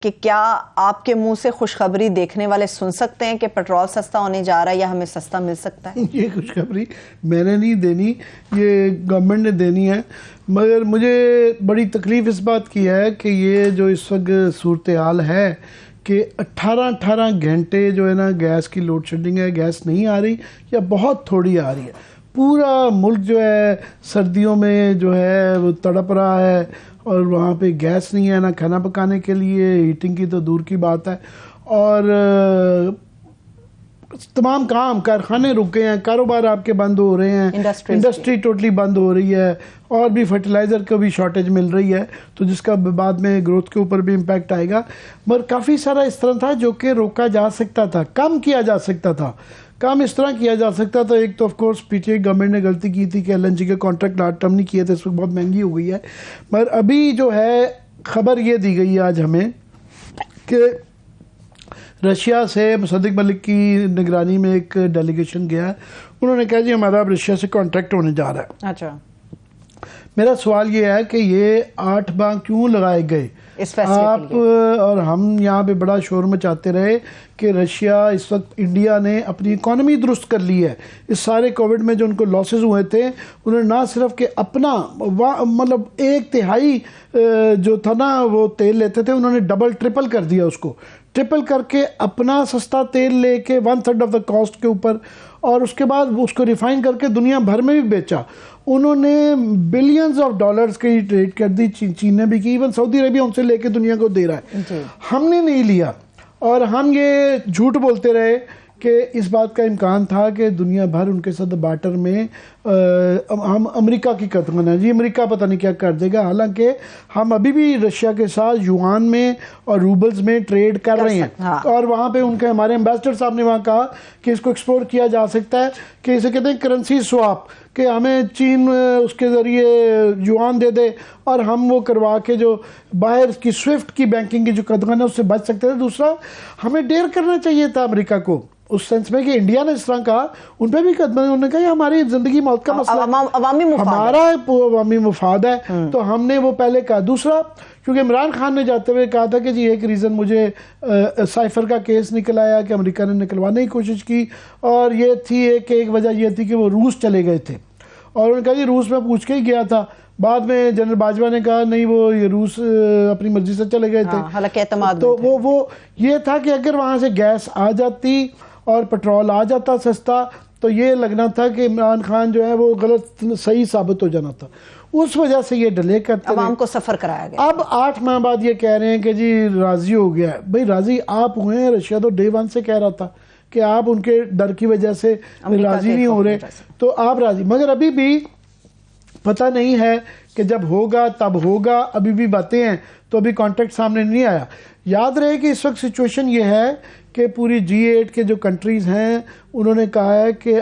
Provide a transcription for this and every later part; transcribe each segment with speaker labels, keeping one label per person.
Speaker 1: कि क्या आपके मुंह से खुशखबरी देखने वाले सुन सकते हैं कि पेट्रोल सस्ता होने जा रहा है या हमें सस्ता मिल सकता है?
Speaker 2: ये खुशखबरी मैंने नहीं देनी, ये गवर्नमेंट ने देनी है। मगर मुझे बड़ी तकलीफ़ इस बात की है कि ये जो इस वक्त सूरत हाल है कि 18 घंटे जो है ना गैस की लोड शेडिंग है, गैस नहीं आ रही या बहुत थोड़ी आ रही है। पूरा मुल्क जो है सर्दियों में जो है वो तड़प रहा है और वहाँ पे गैस नहीं है, ना खाना पकाने के लिए, हीटिंग की तो दूर की बात है। और तमाम काम कारखाने रुके हैं, कारोबार आपके बंद हो रहे हैं, इंडस्ट्री टोटली बंद हो रही है और भी फर्टिलाइज़र को भी शॉर्टेज मिल रही है, तो जिसका बाद में ग्रोथ के ऊपर भी इम्पैक्ट आएगा। मगर काफ़ी सारा इस तरह था जो कि रोका जा सकता था, कम किया जा सकता था। काम इस तरह किया जा सकता था, एक तो ऑफ कोर्स पीछे गवर्नमेंट ने गलती की थी कि एलएनजी के कॉन्ट्रैक्ट लास्ट टर्म नहीं किए थे, इस वक्त बहुत महंगी हो गई है। मगर अभी जो है खबर ये दी गई है आज हमें कि रशिया से मुसद्दिक मलिक की निगरानी में एक डेलीगेशन गया है, उन्होंने कहा जी हमारा अब रशिया से कॉन्ट्रैक्ट होने जा रहा है।
Speaker 1: अच्छा,
Speaker 2: मेरा सवाल ये है कि ये 8 माह क्यों लगाए गए? आप और हम यहाँ पे बड़ा शोर मचाते रहे कि रशिया इस वक्त, इंडिया ने अपनी इकोनॉमी दुरुस्त कर ली है। इस सारे कोविड में जो उनको लॉसेस हुए थे, उन्होंने ना सिर्फ कि अपना मतलब 1/3 जो था ना वो तेल लेते थे, उन्होंने डबल ट्रिपल कर दिया, उसको ट्रिपल करके अपना सस्ता तेल लेके 1/3 ऑफ द कॉस्ट के ऊपर, और उसके बाद उसको रिफाइन करके दुनिया भर में भी बेचा। उन्होंने बिलियंस ऑफ डॉलर्स की ट्रेड कर दी, चीन ने भी की, इवन सऊदी अरेबिया उनसे लेके दुनिया को दे रहा है। हमने नहीं लिया और हम ये झूठ बोलते रहे कि इस बात का इम्कान था कि दुनिया भर उनके साथ बार्टर में हम अमेरिका की कदम है जी, अमेरिका पता नहीं क्या कर देगा। हालांकि हम अभी भी रशिया के साथ युआन में और रूबल्स में ट्रेड कर रहे हैं। हाँ। और वहाँ पे उनके हमारे एम्बेसडर साहब ने वहाँ कहा कि इसको एक्सप्लोर किया जा सकता है, कि इसे कहते हैं करेंसी स्वैप, कि हमें चीन उसके ज़रिए युआन दे दे और हम वो करवा के जो बाहर की स्विफ्ट की बैंकिंग की जो कदम है उससे बच सकते थे। दूसरा, हमें डेयर करना चाहिए था अमेरिका को, उस सेंस में कि इंडिया ने इस तरह कहा, उन पर भी कदम, उन्होंने कहा हमारी जिंदगी मौत का मसला, हमारा अवामी मुफाद है, तो हमने वो पहले कहा। दूसरा, क्योंकि इमरान खान ने जाते हुए कहा था कि जी एक रीज़न मुझे साइफर का केस निकल आया कि अमेरिका ने निकलवाने की कोशिश की, और ये थी एक वजह ये थी कि वो रूस चले गए थे, और उन्होंने कहा जी रूस में पूछ के ही गया था। बाद में जनरल बाजवा ने कहा नहीं वो ये रूस अपनी मर्जी से चले गए थे।
Speaker 1: हालांकि एतमाद
Speaker 2: तो वो ये था कि अगर वहाँ से गैस आ जाती और पेट्रोल आ जाता सस्ता, तो ये लगना था कि इमरान खान जो है वो गलत सही साबित हो जाना था। उस वजह से ये डिले करते
Speaker 1: अवाम को सफ़र कराया गया।
Speaker 2: अब 8 माह बाद ये कह रहे हैं कि जी राज़ी हो गया है। भाई राज़ी आप हुए हैं, रशिया तो डे 1 से कह रहा था कि आप उनके डर की वजह से राज़ी नहीं हो रहे, तो आप राज़ी। मगर अभी भी पता नहीं है कि जब होगा तब होगा, अभी भी बातें हैं, तो अभी कॉन्ट्रैक्ट सामने नहीं आया। याद रहे कि इस वक्त सिचुएशन ये है कि पूरी G8 के जो कंट्रीज़ हैं उन्होंने कहा है कि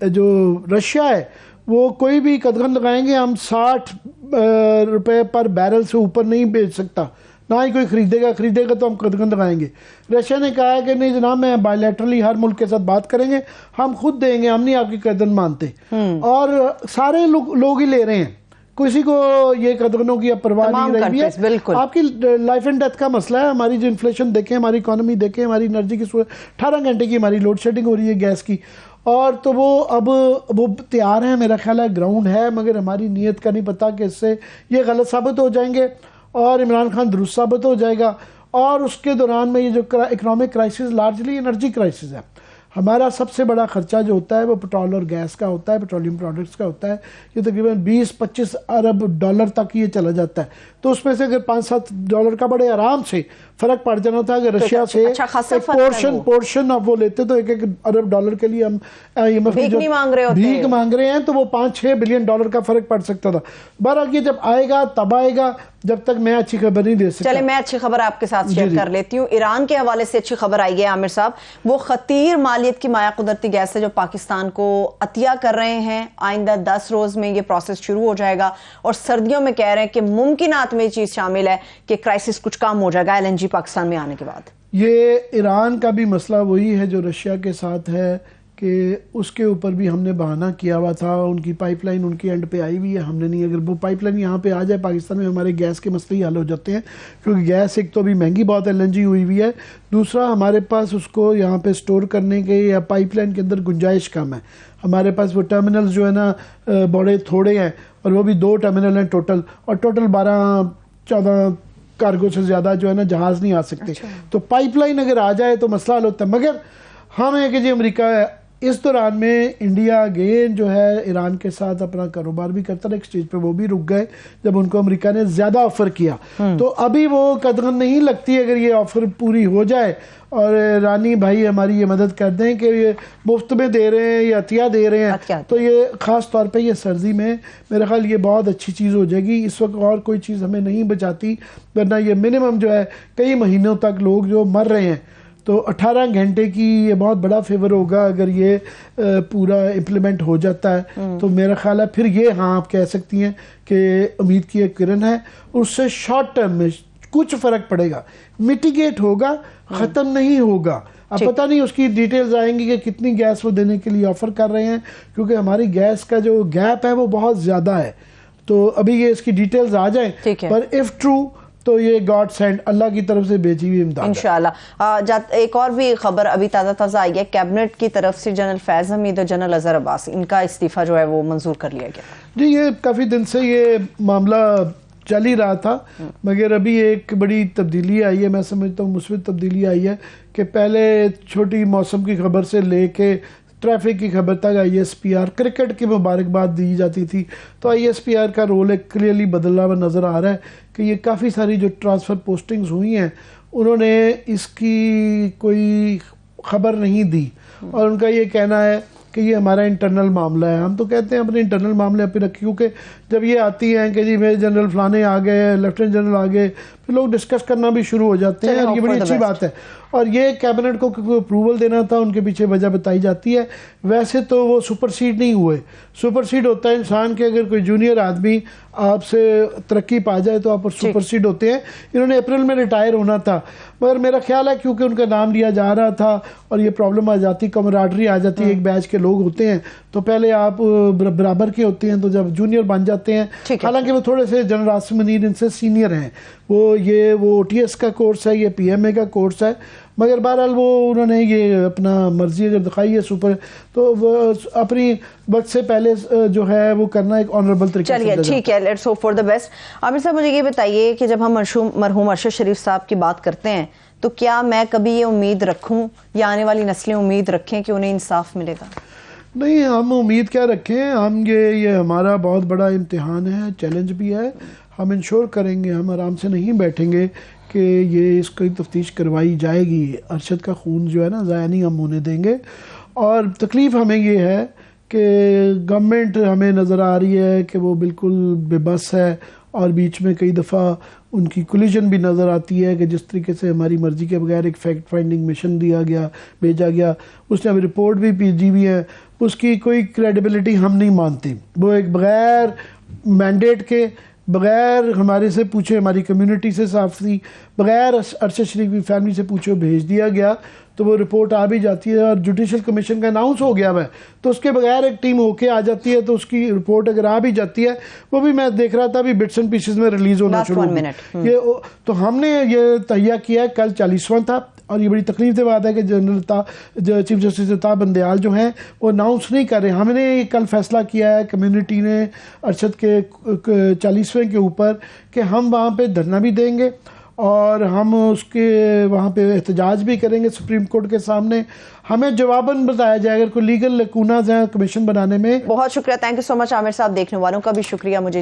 Speaker 2: जो रशिया है वो कोई भी कदम लगाएंगे, हम 60 रुपए पर बैरल से ऊपर नहीं बेच सकता, ना ही कोई खरीदेगा तो हम कदम लगाएंगे। रशिया ने कहा है कि नहीं जनाब, मैं बायलैटरली हर मुल्क के साथ बात करेंगे, हम खुद देंगे, हम नहीं आपकी कदम मानते। और सारे लोग ही ले रहे हैं, किसी को ये कदमों की परवाह नहीं रही है। आपकी लाइफ एंड डेथ का मसला है। हमारी जो इन्फ्लेशन देखें, हमारी इकोनॉमी देखें, हमारी एनर्जी की 18 घंटे की हमारी लोड शेडिंग हो रही है गैस की, और तो वो अब वो तैयार है, मेरा ख्याल है ग्राउंड है, मगर हमारी नीयत का नहीं पता कि इससे ये गलत साबित हो जाएंगे और इमरान खान दुरुस्त साबित हो जाएगा। और उसके दौरान में ये जो economic crisis largely energy crisis है। हमारा सबसे बड़ा खर्चा जो होता है वो पेट्रोल और गैस का होता है, पेट्रोलियम प्रोडक्ट्स का होता है। ये तकरीबन 20-25 अरब डॉलर तक ये चला जाता है। तो उसमें से अगर $5-7 का बड़े आराम से फ़र्क पड़ जाना था, अगर रशिया से एक पोर्शन ऑफ वो लेते तो 1 अरब डॉलर के लिए हम
Speaker 1: भीख
Speaker 2: मांग रहे हैं, तो वो $5-6 बिलियन का फ़र्क पड़ सकता था। बहरहाल ये जब आएगा तब आएगा, जब तक मैं अच्छी खबर नहीं दे सकता।
Speaker 1: चले मैं अच्छी खबर आपके साथ शेयर कर लेती हूँ। ईरान के हवाले से अच्छी खबर आई है आमिर साहब, वो खतीर मालियत की माया कुदरती गैस है जो पाकिस्तान को अतिया कर रहे हैं। आइंदा 10 रोज में ये प्रोसेस शुरू हो जाएगा और सर्दियों में कह रहे हैं कि मुमकिनात में ये चीज शामिल है कि क्राइसिस कुछ कम हो जाएगा LNG पाकिस्तान में आने के बाद।
Speaker 2: ये ईरान का भी मसला वही है जो रशिया के साथ है कि उसके ऊपर भी हमने बहाना किया हुआ था। उनकी पाइपलाइन उनके एंड पे आई हुई है, हमने नहीं। अगर वो पाइपलाइन यहाँ पे आ जाए पाकिस्तान में, हमारे गैस के मसले ही हल हो जाते हैं, क्योंकि गैस एक तो अभी महंगी बहुत LNG हुई हुई है, दूसरा हमारे पास उसको यहाँ पे स्टोर करने के या पाइपलाइन के अंदर गुंजाइश कम है। हमारे पास वो टर्मिनल्स जो है ना बड़े थोड़े हैं, और वो भी 2 टर्मिनल हैं टोटल, और टोटल 12-14 कार्गो से ज़्यादा जो है ना जहाज़ नहीं आ सकते। अच्छा। तो पाइपलाइन अगर आ जाए तो मसला हल होता है। मगर हम है कि जी अमेरिका इस दौरान में इंडिया अगेन जो है ईरान के साथ अपना कारोबार भी करता रहा। एक स्टेज पे वो भी रुक गए जब उनको अमेरिका ने ज़्यादा ऑफ़र किया। तो अभी वो कदम नहीं लगती अगर ये ऑफ़र पूरी हो जाए और ईरानी भाई हमारी ये मदद कर दें कि ये मुफ्त में दे रहे हैं या अतिया दे रहे हैं, तो ये ख़ास तौर पे ये सर्दी में मेरा ख्याल ये बहुत अच्छी चीज़ हो जाएगी। इस वक्त और कोई चीज़ हमें नहीं बचाती, वरना ये मिनिमम जो है कई महीनों तक लोग जो मर रहे हैं, तो 18 घंटे की ये बहुत बड़ा फेवर होगा अगर ये पूरा इम्प्लीमेंट हो जाता है। तो मेरा ख्याल है फिर ये, हाँ आप कह सकती हैं कि उम्मीद की एक किरण है, उससे शॉर्ट टर्म में कुछ फ़र्क पड़ेगा, मिटिगेट होगा, ख़त्म नहीं होगा। अब पता नहीं उसकी डिटेल्स आएंगी कि कितनी गैस वो देने के लिए ऑफ़र कर रहे हैं, क्योंकि हमारी गैस का जो गैप है वो बहुत ज़्यादा है। तो अभी ये इसकी डिटेल्स आ जाए, पर इफ़ ट्रू तो ये गॉड सेंड, अल्लाह की तरफ से भेजी हुई इमदाद
Speaker 1: इंशाल्लाह। एक और भी खबर अभी ताज़ा आई है, कैबिनेट की तरफ से जनरल फैज़ हमीद और जनरल अजहर अब्बास, इनका इस्तीफ़ा जो है वो मंजूर कर लिया गया।
Speaker 2: जी, ये काफ़ी दिन से ये मामला चल ही रहा था, मगर अभी एक बड़ी तब्दीली आई है, मैं समझता हूँ मुस्बित तब्दीली आई है, कि पहले छोटी मौसम की खबर से लेके ट्रैफिक की खबर तक ISPR क्रिकेट की मुबारकबाद दी जाती थी। तो ISPR का रोल एक क्लियरली बदला हुआ नज़र आ रहा है कि ये काफ़ी सारी जो ट्रांसफ़र पोस्टिंग्स हुई हैं उन्होंने इसकी कोई ख़बर नहीं दी, और उनका ये कहना है कि ये हमारा इंटरनल मामला है। हम तो कहते हैं अपने इंटरनल मामले पे रखिए, क्योंकि जब ये आती हैं कि जी मेरे जनरल फलाने आ गए, लेफ्टिनेंट जनरल आ गए, फिर लोग डिस्कस करना भी शुरू हो जाते हैं, और ये बड़ी अच्छी बात है। और ये कैबिनेट को अप्रूवल देना था, उनके पीछे वजह बताई जाती है। वैसे तो वो सुपरसीड नहीं हुए, सुपरसीड होता है इंसान के अगर कोई जूनियर आदमी आपसे तरक्की पा जाए तो आप सुपरसीड होते हैं। इन्होंने अप्रैल में रिटायर होना था, मगर मेरा ख्याल है क्योंकि उनका नाम लिया जा रहा था और ये प्रॉब्लम आ जाती, कमराडरी आ जाती है, एक बैच के लोग होते हैं तो पहले आप बराबर के होते हैं, तो जब जूनियर बन जाते हैं, हालांकि वो थोड़े से जनरल आसिम मुनीर इनसे सीनियर हैं, वो OTS का कोर्स है, ये PMA का कोर्स है, मगर बहरहाल वो उन्होंने ये अपना मर्जी अगर दिखाई है सुपर, तो वो अपनी वक्त से पहले जो है वो करना एक ऑनरेबल तरीके से।
Speaker 1: चलिए ठीक है, let's hope for the best. Aamir साहब मुझे ये बताइए कि जब हम मरहूम अरशद शरीफ साहब की बात करते हैं तो क्या मैं कभी ये उम्मीद रखूं या आने वाली नस्लें उम्मीद रखें कि उन्हें इंसाफ मिलेगा?
Speaker 2: नहीं, हम उम्मीद क्या रखें, हम ये हमारा बहुत बड़ा इम्तिहान है, चैलेंज भी है। हम इंश्योर करेंगे, हम आराम से नहीं बैठेंगे कि ये इसकी तफ्तीश करवाई जाएगी। अरशद का खून जो है ना ज़ाया नहीं हम होने देंगे। और तकलीफ़ हमें ये है कि गवर्नमेंट हमें नज़र आ रही है कि वो बिल्कुल बेबस है, और बीच में कई दफ़ा उनकी कोलिजन भी नज़र आती है कि जिस तरीके से हमारी मर्ज़ी के बगैर एक फैक्ट फाइंडिंग मिशन भेजा गया, उसने अभी रिपोर्ट भी भेजी हुई है, उसकी कोई क्रेडिबिलिटी हम नहीं मानते। वो एक बग़ैर मैंडेट के, बग़ैर हमारे से पूछे, हमारी कम्युनिटी से साफ थी, बग़ैर अरशद शरीफ की फैमिली से पूछे भेज दिया गया, तो वो रिपोर्ट आ भी जाती है और जुडिशल कमीशन का अनाउंस हो गया है, तो उसके बगैर एक टीम होके आ जाती है, तो उसकी रिपोर्ट अगर आ भी जाती है, वो भी मैं देख रहा था अभी बिट्स एंड पीसेस में रिलीज होना शुरू हो ये। तो हमने ये तैयार किया, कल 40वां था, और ये बड़ी तकलीफ की बात है कि चीफ जस्टिस अताब बंदयाल जो हैं वो अनाउंस नहीं कर रहे। हमने कल फैसला किया है कम्युनिटी ने अरशद के 40वें के ऊपर कि हम वहाँ पे धरना भी देंगे और हम उसके वहाँ पे एहतजाज भी करेंगे सुप्रीम कोर्ट के सामने। हमें जवाबन बताया जाए अगर कोई लीगल लकूनाज हैं कमीशन बनाने में।
Speaker 1: बहुत शुक्रिया, thank you so much Aamir साहब। देखने वालों का भी शुक्रिया। मुझे